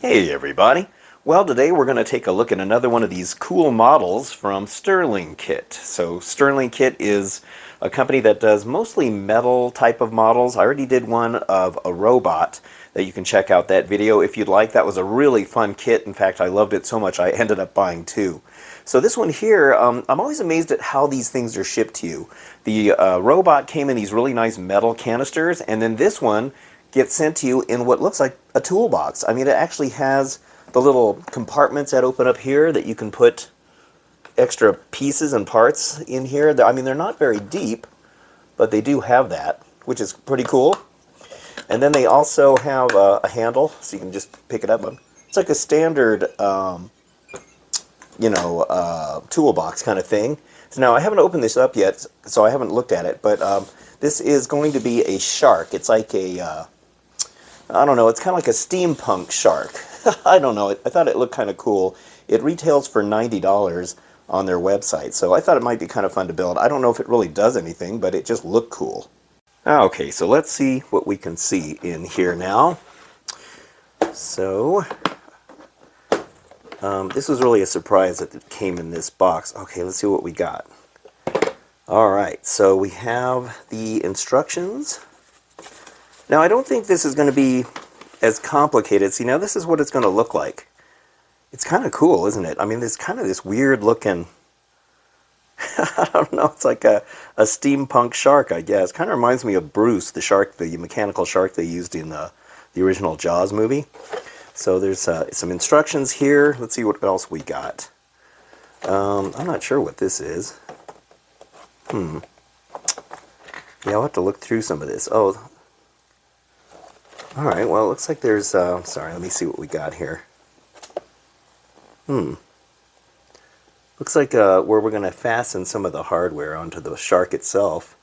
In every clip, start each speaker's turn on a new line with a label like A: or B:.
A: Hey everybody! Well, today we're going to take a look at another one of these cool models from Stirlingkit. So Stirlingkit is a company that does mostly metal type of models. I already did one of a robot that you can check out that video if you'd like. That was a really fun kit. In fact, I loved it so much I ended up buying two. So this one here, I'm always amazed at how these things are shipped to you. The robot came in these really nice metal canisters, and then this one gets sent to you in what looks like a toolbox. I mean, it actually has the little compartments that open up here that you can put extra pieces and parts in here. I mean, they're not very deep, but they do have that, which is pretty cool. And then they also have a handle, so you can just pick it up. It's like a standard, toolbox kind of thing. So now, I haven't opened this up yet, so I haven't looked at it, but this is going to be a shark. It's like a I don't know, it's kind of like a steampunk shark. I don't know, I thought it looked kind of cool. It retails for $90 on their website, so I thought it might be kind of fun to build. I don't know if it really does anything, but it just looked cool. Okay, so let's see what we can see in here now. So, this was really a surprise that it came in this box. Okay, let's see what we got. Alright, so we have the instructions. Now, I don't think this is going to be as complicated. See, now this is what it's going to look like. It's kind of cool, isn't it? I mean, there's kind of this weird looking, I don't know, it's like a steampunk shark, I guess. Kind of reminds me of Bruce, the shark, the mechanical shark they used in the original Jaws movie. So there's some instructions here. Let's see what else we got. I'm not sure what this is. Yeah, I'll have to look through some of this. Oh, alright, well, it looks like there's, sorry, let me see what we got here. Looks like where we're going to fasten some of the hardware onto the shark itself.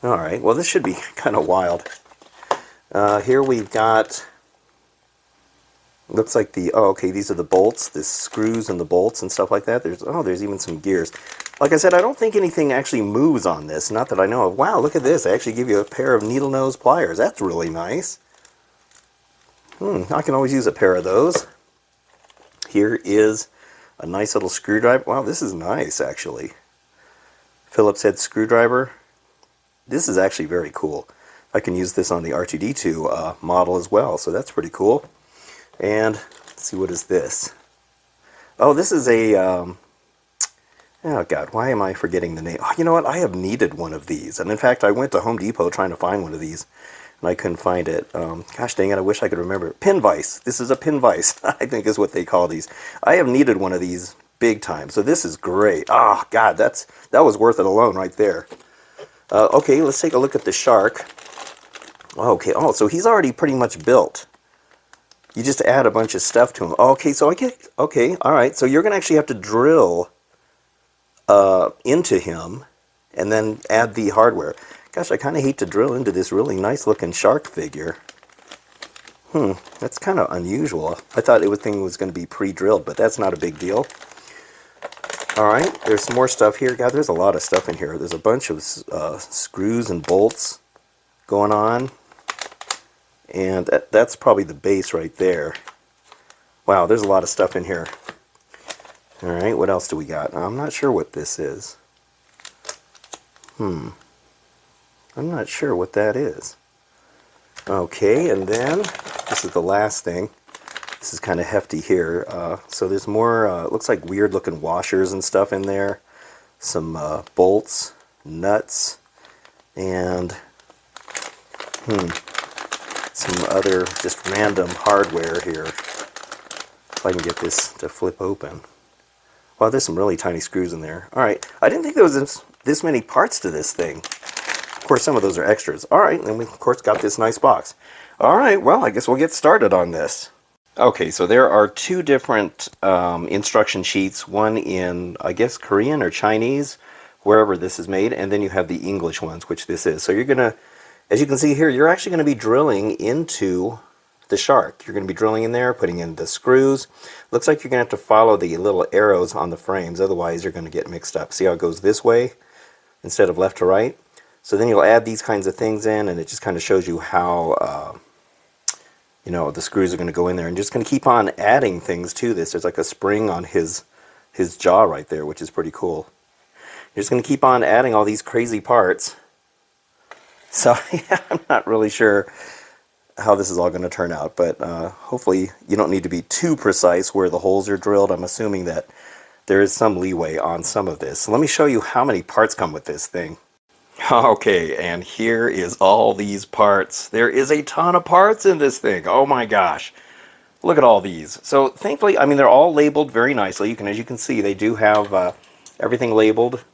A: Alright, well, this should be kind of wild. Here we've got, looks like okay, these are the bolts, the screws and the bolts and stuff like that. There's even some gears. Like I said, I don't think anything actually moves on this, not that I know of. Wow, look at this. They actually give you a pair of needle nose pliers. That's really nice. I can always use a pair of those. Here is a nice little screwdriver. Wow, this is nice, actually. Phillips head screwdriver. This is actually very cool. I can use this on the R2-D2 model as well, so that's pretty cool. And let's see, what is this? Oh, this is a... oh God, why am I forgetting the name? Oh, you know what? I have needed one of these. And in fact, I went to Home Depot trying to find one of these, and I couldn't find it. Gosh dang it, I wish I could remember. Pin vise. This is a pin vise, I think is what they call these. I have needed one of these big time, so this is great. Oh God, that was worth it alone right there. Okay, let's take a look at the shark. Okay, oh, so he's already pretty much built. You just add a bunch of stuff to him. Okay, so okay, alright, so you're going to actually have to drill into him and then add the hardware. Gosh, I kind of hate to drill into this really nice looking shark figure. That's kind of unusual. I thought thing was going to be pre-drilled, but that's not a big deal. Alright, there's some more stuff here. God, there's a lot of stuff in here. There's a bunch of screws and bolts going on. And that's probably the base right there. Wow, there's a lot of stuff in here. Alright, what else do we got? I'm not sure what this is. I'm not sure what that is. Okay, and then, this is the last thing. This is kind of hefty here. So there's more, looks like weird looking washers and stuff in there. Some bolts, nuts, and some other just random hardware here. If I can get this to flip open. Wow, there's some really tiny screws in there. Alright, I didn't think there was this many parts to this thing. Of course, some of those are extras. Alright, and we, of course, got this nice box. Alright, well, I guess we'll get started on this. Okay, so there are two different instruction sheets. One in, I guess, Korean or Chinese, wherever this is made. And then you have the English ones, which this is. So you're going to, as you can see here, you're actually going to be drilling into the shark. You're going to be drilling in there, putting in the screws. Looks like you're going to have to follow the little arrows on the frames, otherwise you're going to get mixed up. See how it goes this way instead of left to right? So then you'll add these kinds of things in, and it just kind of shows you how you know, the screws are going to go in there, and just going to keep on adding things to this. There's like a spring on his jaw right there, which is pretty cool. You're just going to keep on adding all these crazy parts. So yeah, I'm not really sure how this is all going to turn out, but hopefully you don't need to be too precise where the holes are drilled. I'm assuming that there is some leeway on some of this. So let me show you how many parts come with this thing. Okay, and here is all these parts. There is a ton of parts in this thing. Oh my gosh. Look at all these. So thankfully, I mean, they're all labeled very nicely. As you can see, they do have everything labeled.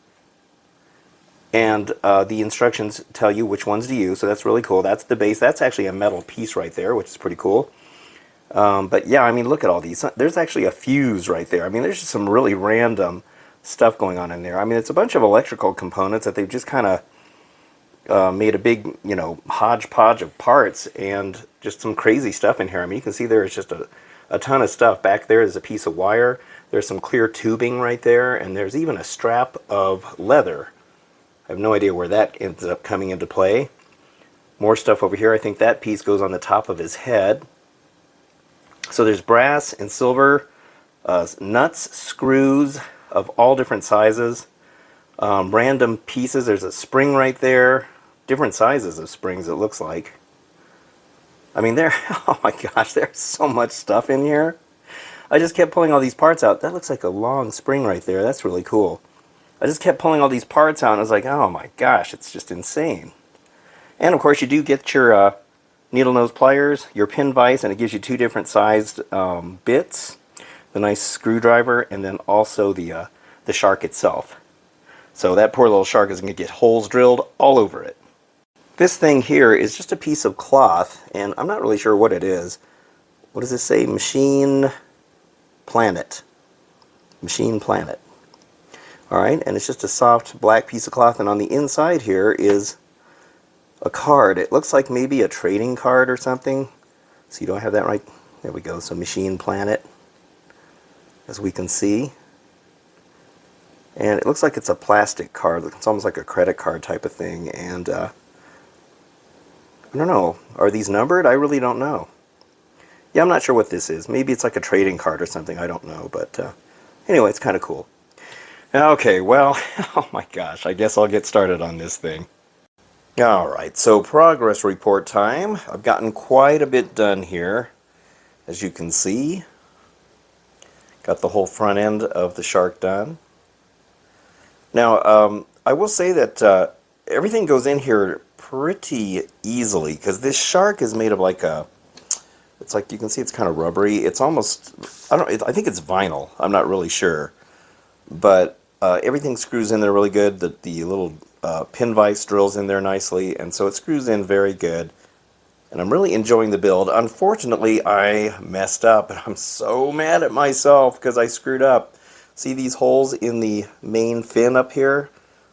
A: And the instructions tell you which ones to use, so that's really cool. That's the base. That's actually a metal piece right there, which is pretty cool. But yeah, I mean, look at all these. There's actually a fuse right there. I mean, there's just some really random stuff going on in there. I mean, it's a bunch of electrical components that they've just kind of made a big, you know, hodgepodge of parts and just some crazy stuff in here. I mean, you can see there's just a ton of stuff. Back there is a piece of wire. There's some clear tubing right there, and there's even a strap of leather. I have no idea where that ends up coming into play. More stuff over here. I think that piece goes on the top of his head. So there's brass and silver, nuts, screws of all different sizes, random pieces. There's a spring right there. Different sizes of springs, it looks like. I mean, oh my gosh, there's so much stuff in here. I just kept pulling all these parts out. That looks like a long spring right there. That's really cool. I just kept pulling all these parts out, and I was like, oh my gosh, it's just insane. And of course, you do get your needle nose pliers, your pin vise, and it gives you two different sized bits. The nice screwdriver, and then also the shark itself. So that poor little shark is going to get holes drilled all over it. This thing here is just a piece of cloth, and I'm not really sure what it is. What does this say? Machine Planet. Machine Planet. Alright, and it's just a soft black piece of cloth, and on the inside here is a card. It looks like maybe a trading card or something. So you don't have that right. There we go. So Machine Planet, as we can see. And it looks like it's a plastic card. It's almost like a credit card type of thing. And I don't know. Are these numbered? I really don't know. Yeah, I'm not sure what this is. Maybe it's like a trading card or something. I don't know. But anyway, it's kind of cool. Okay, well, oh my gosh. I guess I'll get started on this thing. Alright, so progress report time. I've gotten quite a bit done here, as you can see. Got the whole front end of the shark done. Now, I will say that everything goes in here pretty easily, because this shark is made of like a, it's like, you can see it's kind of rubbery. It's almost, I think it's vinyl. I'm not really sure. But everything screws in there really good. The little pin vise drills in there nicely, and so it screws in very good. And I'm really enjoying the build. Unfortunately, I messed up, and I'm so mad at myself because I screwed up. See these holes in the main fin up here?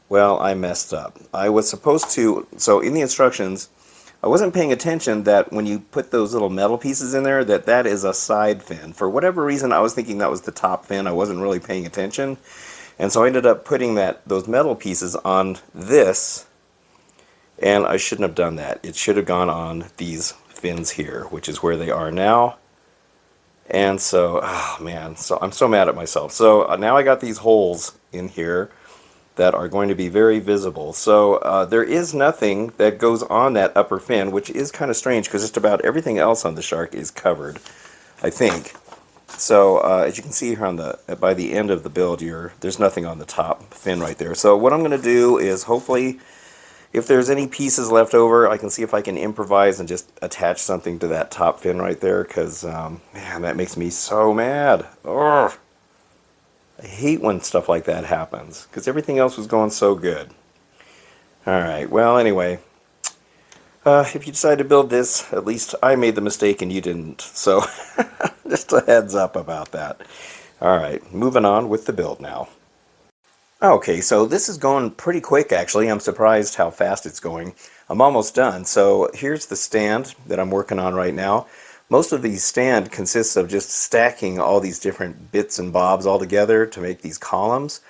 A: Well, I messed up. I was supposed to, so in the instructions, I wasn't paying attention that when you put those little metal pieces in there, that is a side fin. For whatever reason, I was thinking that was the top fin. I wasn't really paying attention. And so I ended up putting those metal pieces on this, and I shouldn't have done that. It should have gone on these fins here, which is where they are now. And so, oh man, so I'm so mad at myself. So now I got these holes in here that are going to be very visible. So there is nothing that goes on that upper fin, which is kind of strange because just about everything else on the shark is covered, I think. So as you can see here by the end of the build, there's nothing on the top fin right there. So what I'm going to do is hopefully, if there's any pieces left over, I can see if I can improvise and just attach something to that top fin right there, because man, that makes me so mad. Ugh. I hate when stuff like that happens, because everything else was going so good. Alright, well anyway, if you decide to build this, at least I made the mistake and you didn't. So just a heads up about that. Alright, moving on with the build now. Okay, so this is going pretty quick actually. I'm surprised how fast it's going. I'm almost done. So here's the stand that I'm working on right now. Most of the stand consists of just stacking all these different bits and bobs all together to make these columns.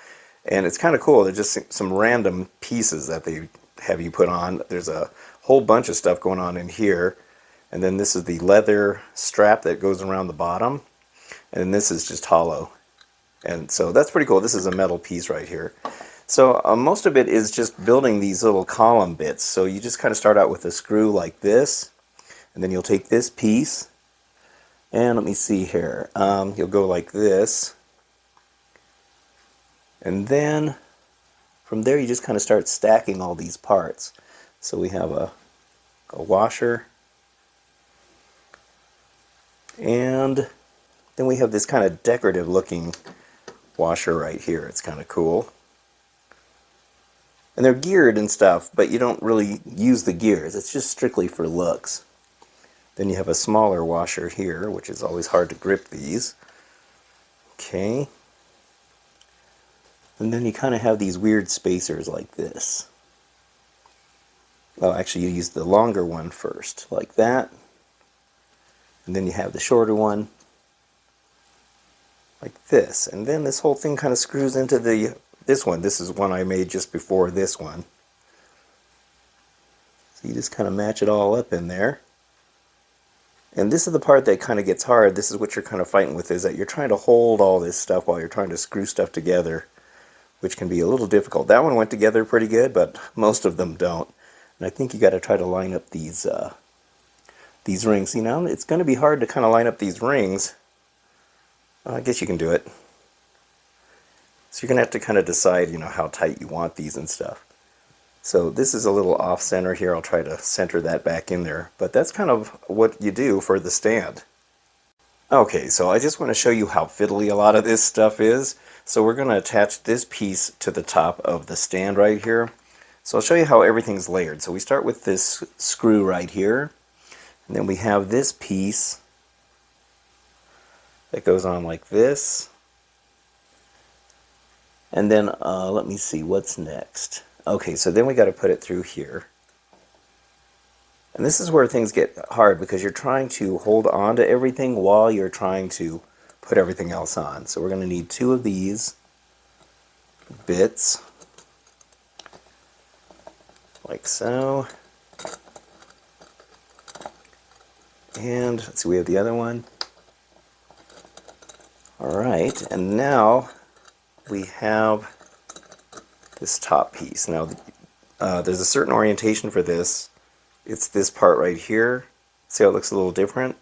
A: And it's kind of cool. They're just some random pieces that they have you put on. There's a whole bunch of stuff going on in here. And then this is the leather strap that goes around the bottom. And then this is just hollow. And so that's pretty cool. This is a metal piece right here. So most of it is just building these little column bits. So you just kind of start out with a screw like this, and then you'll take this piece, and let me see here, you'll go like this, and then from there you just kind of start stacking all these parts. So we have a washer, and then we have this kind of decorative looking washer right here. It's kind of cool. And they're geared and stuff, but you don't really use the gears. It's just strictly for looks. Then you have a smaller washer here, which is always hard to grip these. Okay. And then you kind of have these weird spacers like this. Well, actually you use the longer one first, like that. And then you have the shorter one, like this. And then this whole thing kind of screws into this one. This is one I made just before this one. So you just kind of match it all up in there. And this is the part that kind of gets hard. This is what you're kind of fighting with, is that you're trying to hold all this stuff while you're trying to screw stuff together, which can be a little difficult. That one went together pretty good, but most of them don't. And I think you got to try to line up these rings. See, now it's going to be hard to kind of line up these rings. I guess you can do it. So you're going to have to kind of decide, how tight you want these and stuff. So this is a little off center here. I'll try to center that back in there. But that's kind of what you do for the stand. Okay, so I just want to show you how fiddly a lot of this stuff is. So we're going to attach this piece to the top of the stand right here. So I'll show you how everything's layered. So we start with this screw right here. And then we have this piece that goes on like this. And then let me see, what's next? Okay, so then we got to put it through here. And this is where things get hard, because you're trying to hold on to everything while you're trying to put everything else on. So we're going to need 2 of these bits, like so. And let's see, we have the other one. Alright, and now we have this top piece. Now, there's a certain orientation for this. It's this part right here. See how it looks a little different?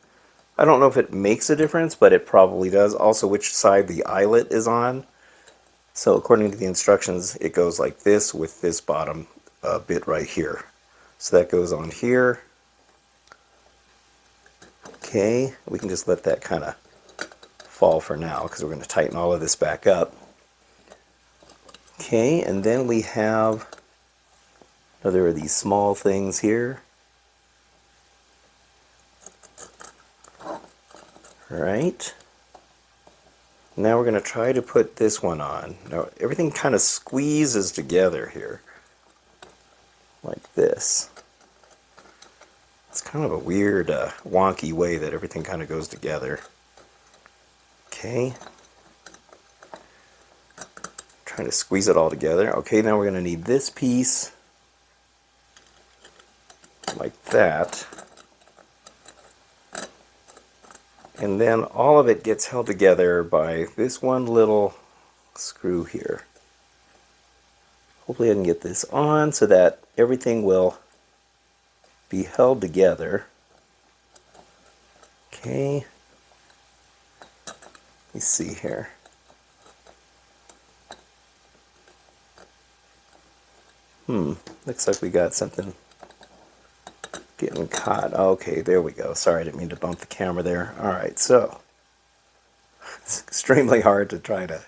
A: I don't know if it makes a difference, but it probably does. Also, which side the eyelet is on. So according to the instructions, it goes like this with this bottom bit right here. So that goes on here. Okay, we can just let that kind of fall for now, because we're going to tighten all of this back up. Okay, and then we have another of these small things here. Right. Now we're going to try to put this one on. Now everything kind of squeezes together here, like this. It's kind of a weird, wonky way that everything kind of goes together. Okay. Trying to squeeze it all together. Okay, now we're going to need this piece, like that. And then all of it gets held together by this one little screw here. Hopefully I can get this on so that everything will be held together. Okay. Let me see here. Looks like we got something getting caught. Okay, there we go. Sorry, I didn't mean to bump the camera there. Alright, so it's extremely hard to try to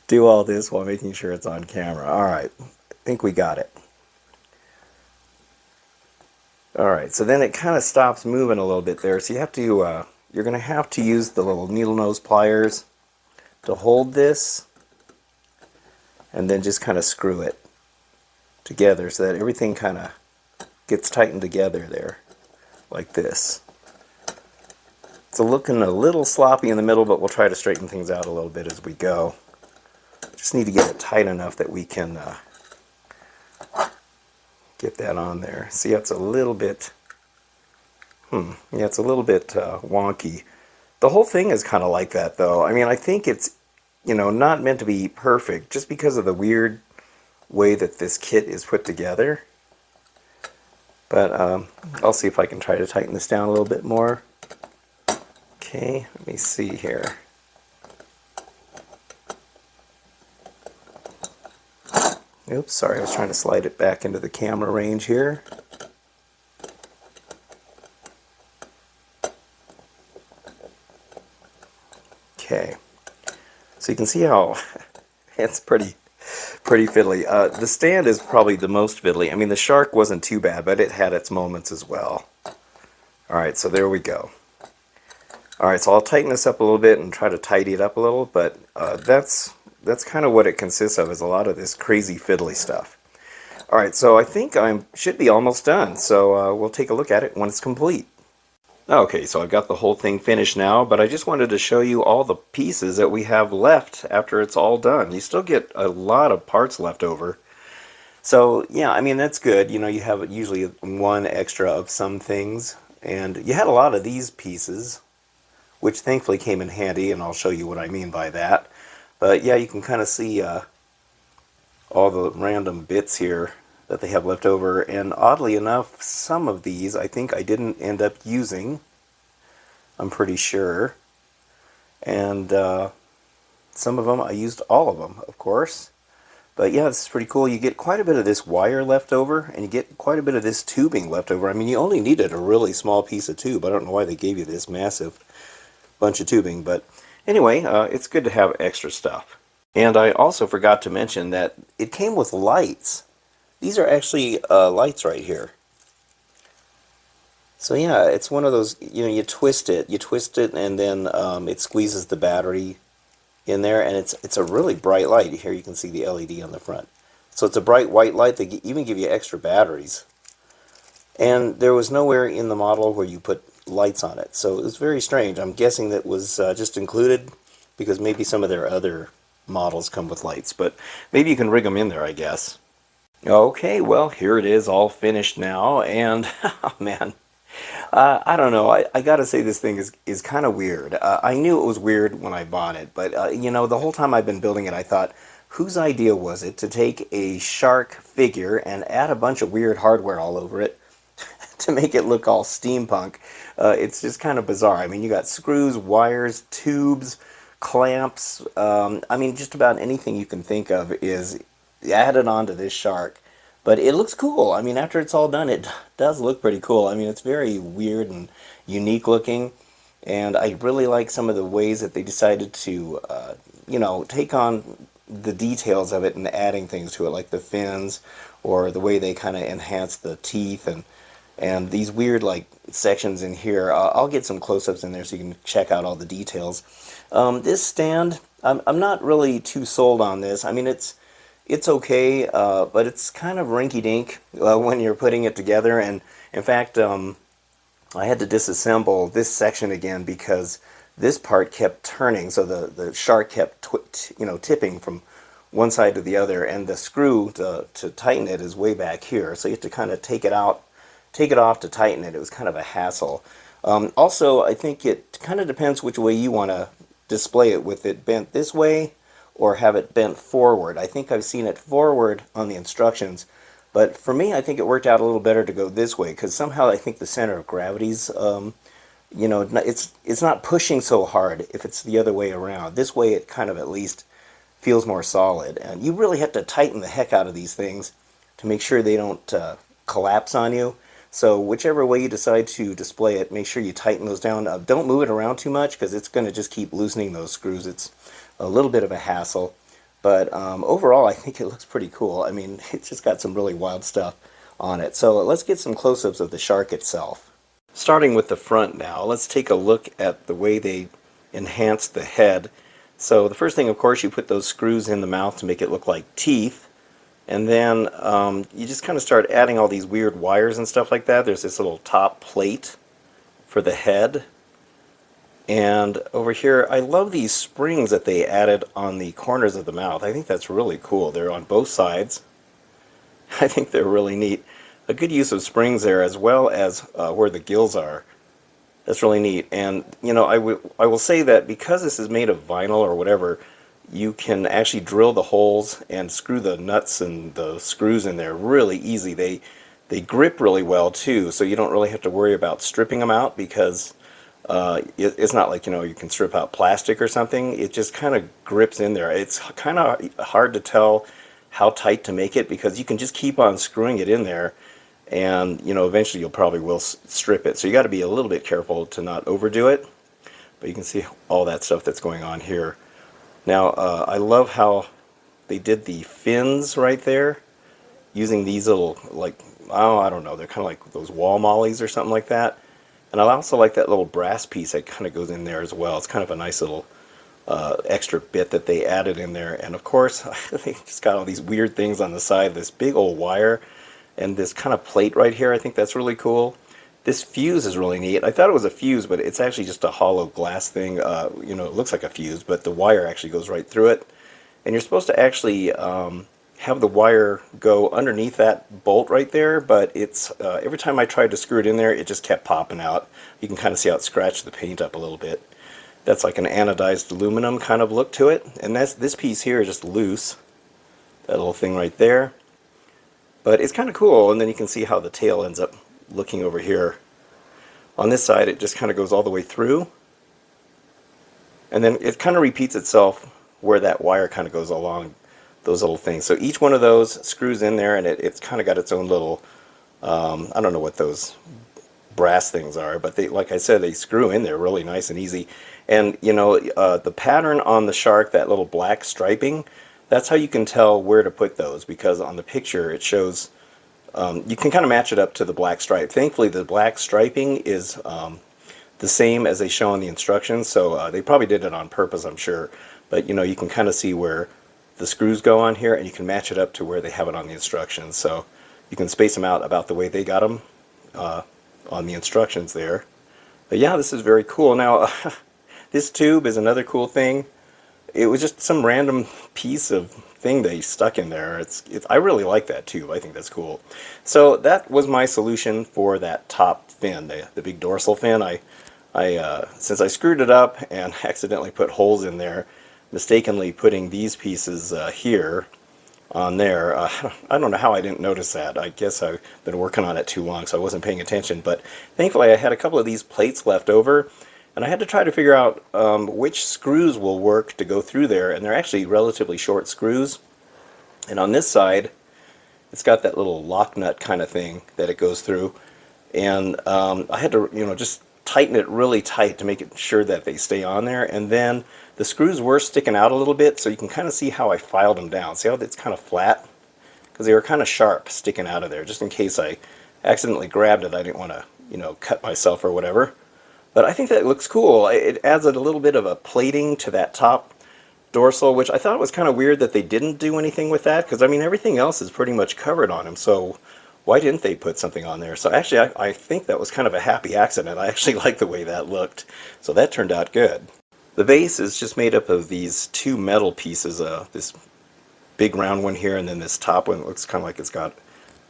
A: do all this while making sure it's on camera. Alright, I think we got it. Alright, so then it kind of stops moving a little bit there. So you have to, you're going to have to use the little needle nose pliers to hold this, and then just kind of screw it together so that everything kind of gets tightened together there, like this. It's looking a little sloppy in the middle, but we'll try to straighten things out a little bit as we go. Just need to get it tight enough that we can get that on there. See, it's a little bit Yeah, it's a little bit wonky. The whole thing is kind of like that, though. I mean, I think it's, not meant to be perfect just because of the weird way that this kit is put together. But I'll see if I can try to tighten this down a little bit more. Okay, let me see here. Oops, sorry, I was trying to slide it back into the camera range here. Okay, so you can see how it's pretty fiddly. The stand is probably the most fiddly. I mean, the shark wasn't too bad, but it had its moments as well. Alright, so there we go. Alright, so I'll tighten this up a little bit and try to tidy it up a little, but that's kind of what it consists of, is a lot of this crazy fiddly stuff. Alright, so I think I should be almost done, so we'll take a look at it when it's complete. Okay, so I've got the whole thing finished now, but I just wanted to show you all the pieces that we have left after it's all done. You still get a lot of parts left over. So, yeah, I mean, that's good. You have usually one extra of some things. And you had a lot of these pieces, which thankfully came in handy, and I'll show you what I mean by that. But, yeah, you can kind of see all the random bits here that they have left over, and oddly enough, some of these I think I didn't end up using, I'm pretty sure, and some of them I used all of them, of course. But yeah, this is pretty cool. You get quite a bit of this wire left over, and you get quite a bit of this tubing left over. I mean, you only needed a really small piece of tube. I don't know why they gave you this massive bunch of tubing, but anyway, it's good to have extra stuff. And I also forgot to mention that it came with lights. These are actually lights right here. So yeah, it's one of those, you twist it, and then it squeezes the battery in there, and it's a really bright light. Here you can see the LED on the front. So it's a bright white light. They even give you extra batteries. And there was nowhere in the model where you put lights on it. So it was very strange. I'm guessing that was just included because maybe some of their other models come with lights, but maybe you can rig them in there, I guess. Okay, well, here it is, all finished now, and, oh man, I don't know, I gotta say this thing is kind of weird. I knew it was weird when I bought it, but, the whole time I've been building it, I thought, whose idea was it to take a shark figure and add a bunch of weird hardware all over it to make it look all steampunk? It's just kind of bizarre. I mean, you got screws, wires, tubes, clamps, I mean, just about anything you can think of is added onto this shark. But it looks cool. I mean, after it's all done, it does look pretty cool. I mean, it's very weird and unique looking, and I really like some of the ways that they decided to, take on the details of it and adding things to it, like the fins, or the way they kind of enhance the teeth, and these weird, like, sections in here. I'll get some close-ups in there so you can check out all the details. This stand, I'm not really too sold on this. I mean, it's okay, but it's kind of rinky-dink when you're putting it together. And in fact, I had to disassemble this section again because this part kept turning, so the shark kept tipping from one side to the other, and the screw to tighten it is way back here. So you have to kind of take it off to tighten it. It was kind of a hassle. Also, I think it kind of depends which way you want to display it, with it bent this way or have it bent forward. I think I've seen it forward on the instructions, but for me I think it worked out a little better to go this way, because somehow I think the center of gravity's, it's not pushing so hard if it's the other way around. This way it kind of at least feels more solid, and you really have to tighten the heck out of these things to make sure they don't collapse on you. So whichever way you decide to display it, make sure you tighten those down. Don't move it around too much because it's going to just keep loosening those screws. It's a little bit of a hassle, but overall I think it looks pretty cool. I mean, it's just got some really wild stuff on it. So let's get some close-ups of the shark itself. Starting with the front now, let's take a look at the way they enhanced the head. So the first thing, of course, you put those screws in the mouth to make it look like teeth. And then you just kind of start adding all these weird wires and stuff like that. There's this little top plate for the head. And over here, I love these springs that they added on the corners of the mouth. I think that's really cool. They're on both sides. I think they're really neat. A good use of springs there, as well as where the gills are. That's really neat. And, you know, I will say that because this is made of vinyl or whatever, you can actually drill the holes and screw the nuts and the screws in there really easy. They grip really well too, so you don't really have to worry about stripping them out because it's not like, you know, you can strip out plastic or something. It just kind of grips in there. It's kind of hard to tell how tight to make it because you can just keep on screwing it in there, and you know eventually you'll probably will strip it. So you got to be a little bit careful to not overdo it. But you can see all that stuff that's going on here. Now I love how they did the fins right there using these little, like, oh, I don't know, they're kind of like those wall mollies or something like that. And I also like that little brass piece that kind of goes in there as well. It's kind of a nice little extra bit that they added in there. And of course, they just got all these weird things on the side, this big old wire and this kind of plate right here. I think that's really cool. This fuse is really neat. I thought it was a fuse, but it's actually just a hollow glass thing. You know, it looks like a fuse, but the wire actually goes right through it. And you're supposed to actually have the wire go underneath that bolt right there, but it's every time I tried to screw it in there, it just kept popping out. You can kind of see how it scratched the paint up a little bit. That's like an anodized aluminum kind of look to it. And this piece here is just loose. That little thing right there. But it's kind of cool, and then you can see how the tail ends up looking over here. On this side, it just kind of goes all the way through. And then it kind of repeats itself where that wire kind of goes along those little things. So each one of those screws in there, and it's kind of got its own little, I don't know what those brass things are, but they, like I said, they screw in there really nice and easy. And you know, the pattern on the shark, that little black striping, that's how you can tell where to put those, because on the picture it shows, you can kind of match it up to the black stripe. Thankfully the black striping is the same as they show on the instructions, so they probably did it on purpose, I'm sure. But you know, you can kind of see where the screws go on here, and you can match it up to where they have it on the instructions. So you can space them out about the way they got them on the instructions there. But yeah, this is very cool. Now, this tube is another cool thing. It was just some random piece of thing they stuck in there. I really like that tube. I think that's cool. So that was my solution for that top fin, the big dorsal fin. Since I screwed it up and accidentally put holes in there, mistakenly putting these pieces here on there. I don't know how I didn't notice that. I guess I've been working on it too long, so I wasn't paying attention. But thankfully I had a couple of these plates left over, and I had to try to figure out which screws will work to go through there, and they're actually relatively short screws. And on this side, it's got that little lock nut kind of thing that it goes through. And I had to, you know, just tighten it really tight to make it sure that they stay on there. And then the screws were sticking out a little bit, so you can kind of see how I filed them down. See how it's kind of flat? Because they were kind of sharp sticking out of there, just in case I accidentally grabbed it. I didn't want to, you know, cut myself or whatever. But I think that looks cool. It adds a little bit of a plating to that top dorsal, which I thought was kind of weird that they didn't do anything with that, because I mean everything else is pretty much covered on him, so why didn't they put something on there? So actually I think that was kind of a happy accident. I actually like the way that looked, so that turned out good. The base is just made up of these two metal pieces, this big round one here, and then this top one looks kind of like it's got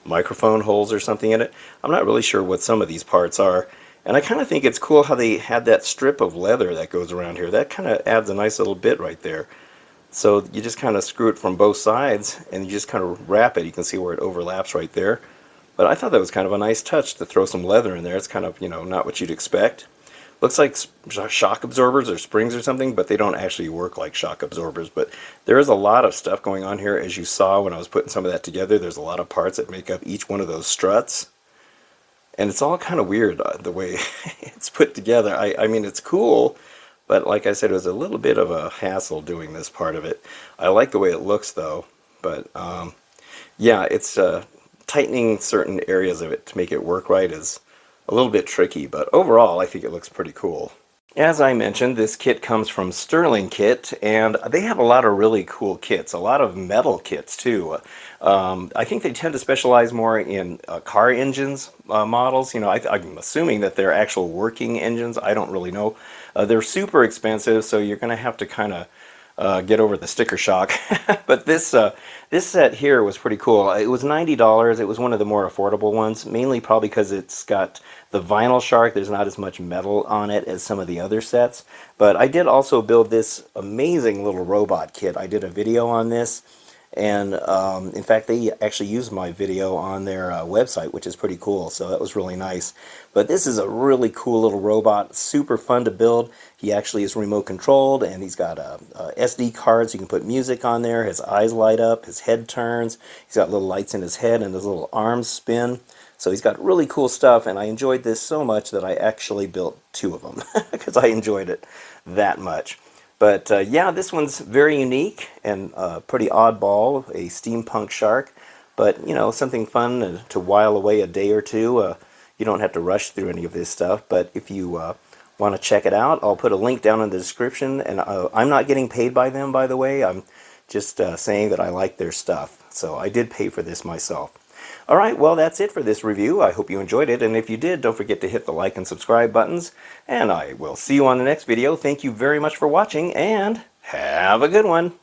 A: microphone holes or something in it. I'm not really sure what some of these parts are, and I kind of think it's cool how they had that strip of leather that goes around here. That kind of adds a nice little bit right there. So you just kind of screw it from both sides, and you just kind of wrap it. You can see where it overlaps right there. But I thought that was kind of a nice touch to throw some leather in there. It's kind of, you know, not what you'd expect. Looks like shock absorbers or springs or something, but they don't actually work like shock absorbers. But there is a lot of stuff going on here, as you saw when I was putting some of that together. There's a lot of parts that make up each one of those struts. And it's all kind of weird the way it's put together. I mean, it's cool, but like I said, it was a little bit of a hassle doing this part of it. I like the way it looks, though. But yeah, it's tightening certain areas of it to make it work right is a little bit tricky, but overall I think it looks pretty cool. As I mentioned, this kit comes from Stirlingkit, and they have a lot of really cool kits, a lot of metal kits too. I think they tend to specialize more in car engines models. You know, I'm assuming that they're actual working engines. I don't really know. They're super expensive, so you're going to have to kind of get over the sticker shock. But this set here was pretty cool. It was $90. It was one of the more affordable ones, mainly probably because it's got the vinyl shark. There's not as much metal on it as some of the other sets. But I did also build this amazing little robot kit. I did a video on this. And in fact, they actually used my video on their website, which is pretty cool. So that was really nice. But this is a really cool little robot, super fun to build. He actually is remote controlled, and he's got a SD card, so you can put music on there. His eyes light up, his head turns. He's got little lights in his head, and his little arms spin. So he's got really cool stuff, and I enjoyed this so much that I actually built 2 of them because I enjoyed it that much. But yeah, this one's very unique and pretty oddball, a steampunk shark. But, you know, something fun to while away a day or two. You don't have to rush through any of this stuff. But if you want to check it out, I'll put a link down in the description. And I'm not getting paid by them, by the way. I'm just saying that I like their stuff. So I did pay for this myself. All right, well, that's it for this review. I hope you enjoyed it, and if you did, don't forget to hit the like and subscribe buttons, and I will see you on the next video. Thank you very much for watching, and have a good one.